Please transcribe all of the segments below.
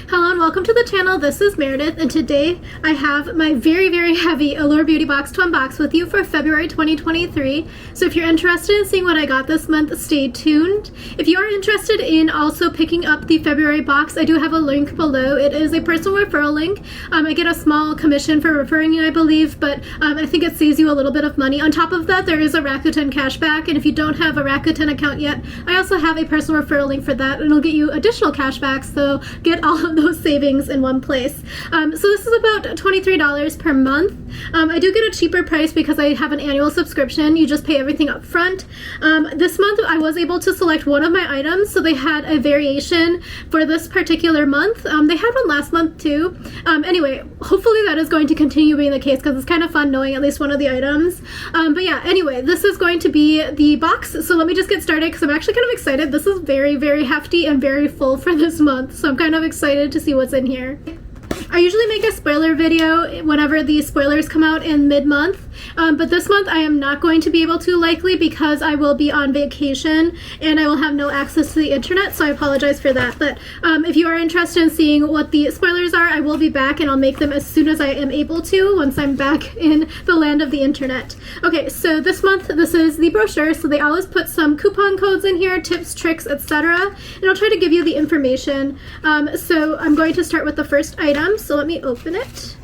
Hello and welcome to the channel. This is Meredith, and today I have my very heavy Allure Beauty Box to unbox with you for February 2023. So if you're interested in seeing what I got this month, stay tuned. If you are interested in also picking up the February box, I do have a link below. It is a personal referral link. I get a small commission for referring you, I believe, but I think it saves you a little bit of money. On top of that, there is a Rakuten cashback, and if you don't have a Rakuten account yet, I also have a personal referral link for that, and it'll get you additional cashback, so get all of those savings in one place. So this is about $23 per month. I do get a cheaper price because I have an annual subscription. You just pay everything up front. This month I was able to select one of my items, so they had a variation for this particular month. They had one last month too. Anyway, hopefully that is going to continue being the case because it's kind of fun knowing at least one of the items. But yeah, anyway, this is going to be the box, so let me just get started because I'm actually kind of excited. This is very hefty and very full for this month, so I'm kind of excited to see what's in here. I usually make a spoiler video whenever the spoilers come out in mid-month, but this month I am not going to be able to, likely because I will be on vacation and I will have no access to the internet, so I apologize for that. But if you are interested in seeing what the spoilers are, I will be back and I'll make them as soon as I am able to once I'm back in the land of the internet. Okay, so this month this is the brochure, so they always put some coupon codes in here, tips, tricks, etc., and I'll try to give you the information. So I'm going to start with the first item. So let me open it.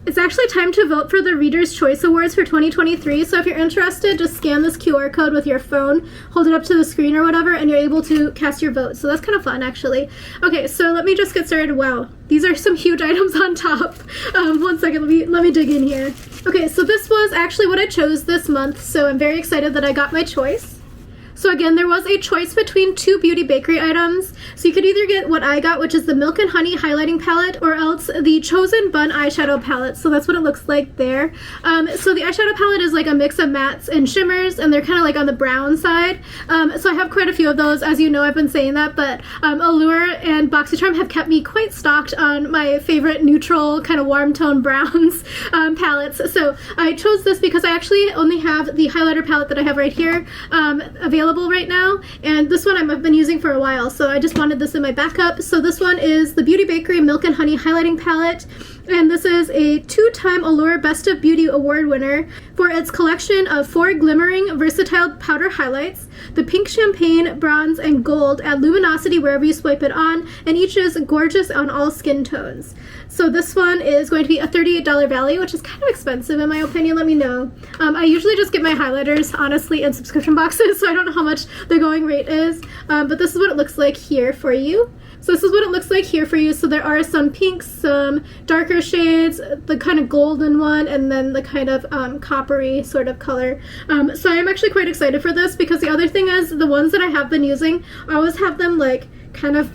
It's actually time to vote for the Reader's Choice Awards for 2023, so if you're interested, just scan this QR code with your phone, hold it up to the screen or whatever, and you're able to cast your vote. So that's kind of fun, actually. Okay, so let me just get started. Wow, these are some huge items on top. One second, let me dig in here. Okay, so this was actually what I chose this month, so I'm very excited that I got my choice. So again, there was a choice between two beauty bakery items. So you could either get what I got, which is the Milk and Honey Highlighting Palette, or else the Chosen Bun Eyeshadow Palette. So that's what it looks like there. So the eyeshadow palette is like a mix of mattes and shimmers, and they're kind of like on the brown side. So I have quite a few of those. As you know, I've been saying that, but Allure and BoxyCharm have kept me quite stocked on my favorite neutral, kind of warm tone browns palettes. So I chose this because I actually only have the highlighter palette that I have right here available right now, and this one I've been using for a while, so I just wanted this in my backup. So this one is the Beauty Bakery Milk and Honey Highlighting Palette, and this is a two-time Allure Best of Beauty Award winner for its collection of 4 glimmering, versatile powder highlights. The pink, champagne, bronze, and gold add luminosity wherever you swipe it on, and each is gorgeous on all skin tones. So this one is going to be a $38 value, which is kind of expensive in my opinion, let me know. I usually just get my highlighters, honestly, in subscription boxes, so I don't know how much the going rate is, but this is what it looks like here for you. So this is what it looks like here for you. So there are some pinks, some darker shades, the kind of golden one, and then the kind of coppery sort of color. So I'm actually quite excited for this because the other thing is the ones that I have been using, I always have them like kind of,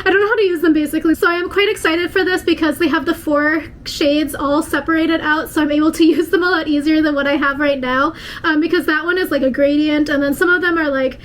I don't know how to use them basically. So I am quite excited for this because they have the 4 shades all separated out, so I'm able to use them a lot easier than what I have right now, because that one is like a gradient, and then some of them are like,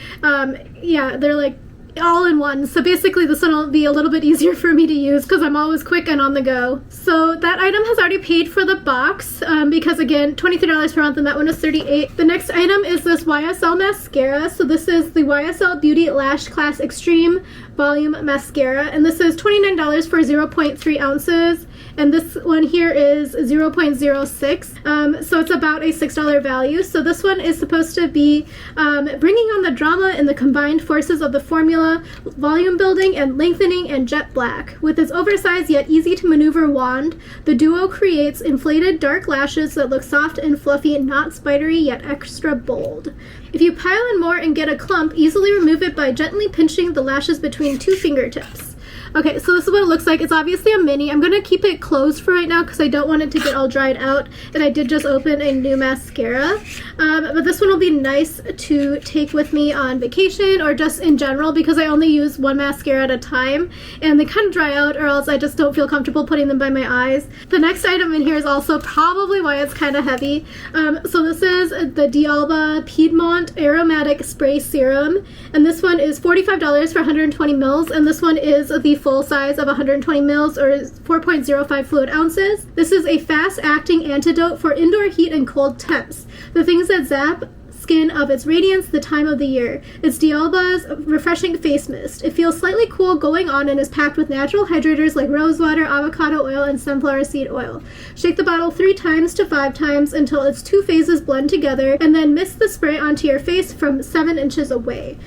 yeah, they're like all in one. So basically this one will be a little bit easier for me to use because I'm always quick and on the go. So that item has already paid for the box because again, $23 per month, and that one is $38. The next item is this YSL mascara. So this is the YSL Beauty Lash Class Extreme Volume Mascara, and this is $29 for 0.3 ounces, and this one here is 0.06, so it's about a $6 value. So this one is supposed to be bringing on the drama and the combined forces of the formula, volume building and lengthening and jet black. With its oversized yet easy to maneuver wand, the duo creates inflated dark lashes that look soft and fluffy, not spidery yet extra bold. If you pile in more and get a clump, easily remove it by gently pinching the lashes between 2 fingertips. Okay, so this is what it looks like. It's obviously a mini. I'm going to keep it closed for right now because I don't want it to get all dried out, and I did just open a new mascara. But this one will be nice to take with me on vacation or just in general because I only use one mascara at a time, and they kind of dry out or else I just don't feel comfortable putting them by my eyes. The next item in here is also probably why it's kind of heavy. So this is the D'Alba Piedmont Aromatic Spray Serum, and this one is $45 for 120 mils, and this one is the full size of 120 mils or 4.05 fluid ounces. This is a fast-acting antidote for indoor heat and cold temps. The things that zap, skin of its radiance the time of the year. It's D'Alba's refreshing face mist. It feels slightly cool going on and is packed with natural hydrators like rose water, avocado oil, and sunflower seed oil. Shake the bottle 3 times to 5 times until its 2 phases blend together, and then mist the spray onto your face from 7 inches away.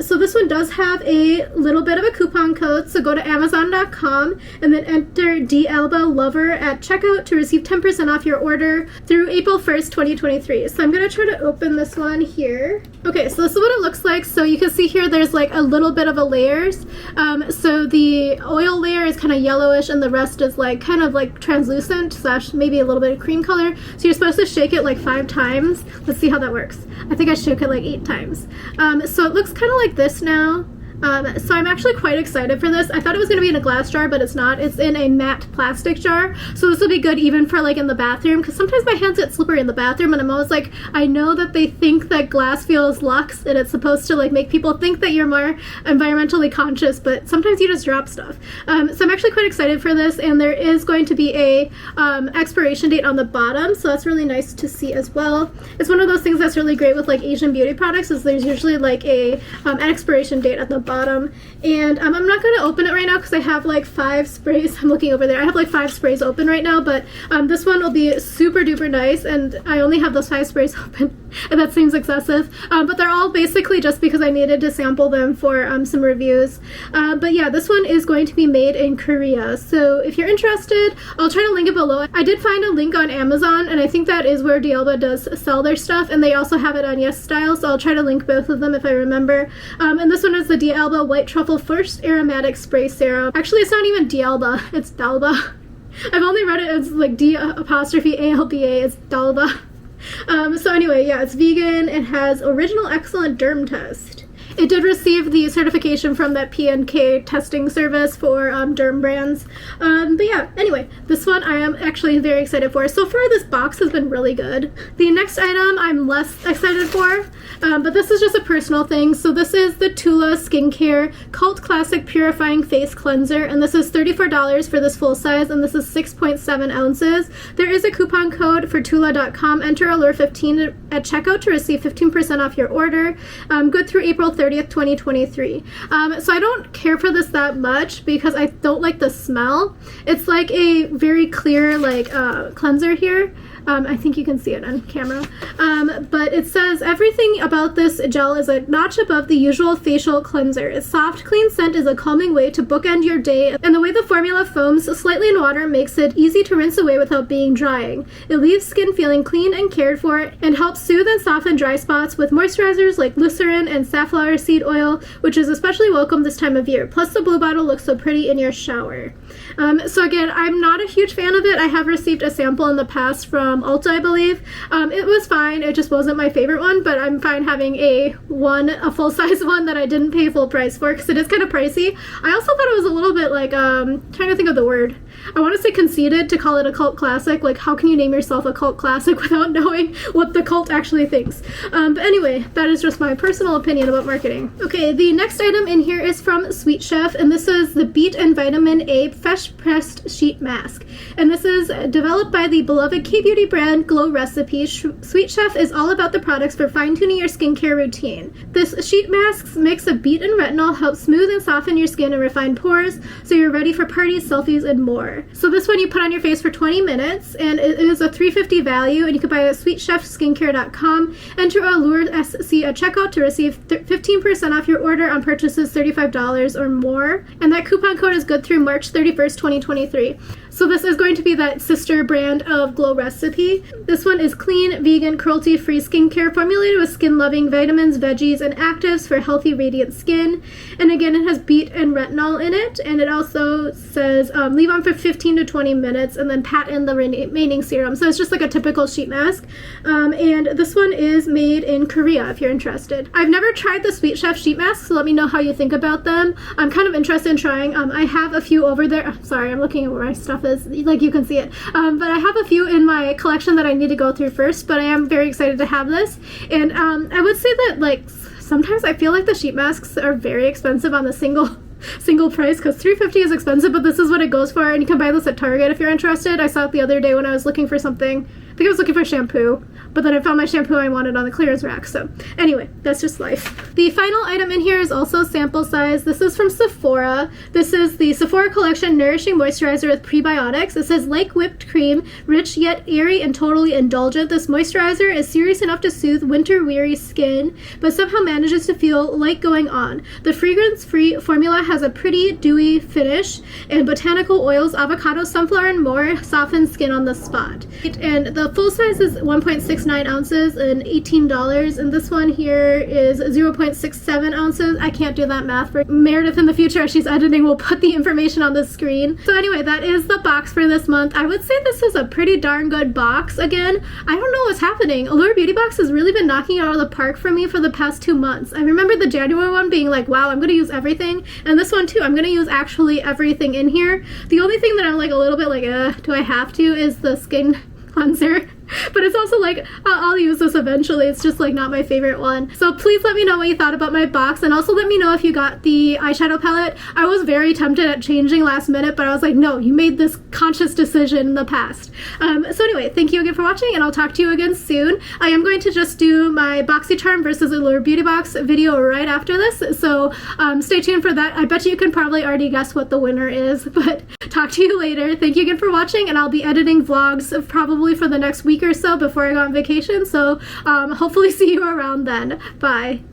So this one does have a little bit of a coupon code, so go to Amazon.com and then enter D'Alba Lover at checkout to receive 10% off your order through April 1st, 2023. So I'm going to try to open this one here. Okay, so this is what it looks like. So you can see here there's like a little bit of a layers. So the oil layer is kind of yellowish and the rest is like kind of like translucent / maybe a little bit of cream color. So you're supposed to shake it like 5 times. Let's see how that works. I think I shook it like 8 times. So it looks kind of like this now. So I'm actually quite excited for this. I thought it was going to be in a glass jar, but it's not. It's in a matte plastic jar. So this will be good even for like in the bathroom, because sometimes my hands get slippery in the bathroom and I'm always like, I know that they think that glass feels luxe and it's supposed to like make people think that you're more environmentally conscious, but sometimes you just drop stuff. So I'm actually quite excited for this, and there is going to be a expiration date on the bottom, so that's really nice to see as well. It's one of those things that's really great with like Asian beauty products, is there's usually like an expiration date at the bottom. And I'm not going to open it right now because I have like 5 sprays. I'm looking over there. I have like 5 sprays open right now, but this one will be super duper nice, and I only have those 5 sprays open, and that seems excessive. But they're all basically just because I needed to sample them for some reviews. But yeah, this one is going to be made in Korea. So if you're interested, I'll try to link it below. I did find a link on Amazon, and I think that is where D'Alba does sell their stuff, and they also have it on Yes Style, so I'll try to link both of them if I remember. And this one is the D'Alba White Truffle First Aromatic Spray Serum. Actually, it's not even D'Alba, it's D'Alba. I've only read it as like D''ALBA, it's D'Alba. So anyway, yeah, it's vegan. It has original excellent derm test. It did receive the certification from that P&K testing service for derm brands. But yeah, anyway, this one I am actually very excited for. So far, this box has been really good. The next item I'm less excited for, but this is just a personal thing. So this is the Tula Skincare Cult Classic Purifying Face Cleanser, and this is $34 for this full size, and this is 6.7 ounces. There is a coupon code for Tula.com. Enter Allure15 at checkout to receive 15% off your order. Good through April 30th, 2023. So I don't care for this that much because I don't like the smell. It's like a very clear like cleanser here. I think you can see it on camera. But it says everything about this gel is a notch above the usual facial cleanser. Its soft, clean scent is a calming way to bookend your day, and the way the formula foams slightly in water makes it easy to rinse away without being drying. It leaves skin feeling clean and cared for, and helps soothe and soften dry spots with moisturizers like glycerin and safflower seed oil, which is especially welcome this time of year. Plus, the blue bottle looks so pretty in your shower. So again, I'm not a huge fan of it. I have received a sample in the past from Ulta, I believe. It was fine. It just wasn't my favorite one, but I'm fine having a full-size one that I didn't pay full price for because it is kind of pricey. I also thought it was a little bit like, trying to think of the word. I want to say conceited to call it a cult classic. Like, how can you name yourself a cult classic without knowing what the cult actually thinks? But anyway, that is just my personal opinion about marketing. Okay, the next item in here is from Sweet Chef, and this is the Beet and Vitamin A Fresh Pressed Sheet Mask. And this is developed by the beloved K-beauty brand Glow Recipe. Sweet Chef is all about the products for fine-tuning your skincare routine. This sheet mask's mix of beet and retinol helps smooth and soften your skin and refine pores, so you're ready for parties, selfies, and more. So this one you put on your face for 20 minutes, and it is a $3.50 value, and you can buy it at sweetchefskincare.com. Enter Allure SC at checkout to receive 15% off your order on purchases $35 or more, and that coupon code is good through March 31st, 2023. So this is going to be that sister brand of Glow Recipe. This one is clean, vegan, cruelty-free skincare formulated with skin-loving vitamins, veggies, and actives for healthy, radiant skin. And again, it has beet and retinol in it, and it also says leave on for 15 to 20 minutes and then pat in the remaining serum. So it's just like a typical sheet mask. And this one is made in Korea if you're interested. I've never tried the Sweet Chef sheet mask, so let me know how you think about them. I'm kind of interested in trying. I have a few over there. Sorry, I'm looking at where my stuff is, like you can see it. But I have a few in my collection that I need to go through first, but I am very excited to have this. And I would say that like sometimes I feel like the sheet masks are very expensive on the single price, because $3.50 is expensive, but this is what it goes for, and you can buy this at Target if you're interested. I saw it the other day when I was looking for something. think I was looking for shampoo, but then I found my shampoo I wanted on the clearance rack. So anyway, that's just life. The final item in here is also sample size. This is from Sephora. This is the Sephora Collection Nourishing Moisturizer with Prebiotics. It says, like whipped cream, rich yet airy and totally indulgent, this moisturizer is serious enough to soothe winter-weary skin, but somehow manages to feel like going on. The fragrance-free formula has a pretty dewy finish, and botanical oils, avocado, sunflower, and more soften skin on the spot. And the full size is 1.69 ounces and $18, and this one here is 0.67 ounces. I can't do that math. For Meredith in the future, as she's editing, will put the information on the screen. So anyway, that is the box for this month. I would say this is a pretty darn good box. Again, I don't know what's happening. Allure Beauty Box has really been knocking it out of the park for me for the past 2 months. I remember the January one being like, wow, I'm going to use everything. And this one too, I'm going to use actually everything in here. The only thing that I'm like a little bit like, do I have to, is the skin cleanser. But it's also like, I'll use this eventually. It's just like not my favorite one. So please let me know what you thought about my box, and also let me know if you got the eyeshadow palette. I was very tempted at changing last minute, but I was like, no, you made this conscious decision in the past. So anyway, thank you again for watching, and I'll talk to you again soon. I am going to just do my BoxyCharm versus Allure Beauty Box video right after this, so stay tuned for that. I bet you can probably already guess what the winner is, but talk to you later. Thank you again for watching, and I'll be editing vlogs probably for the next week or so before I go on vacation, so hopefully see you around then. Bye.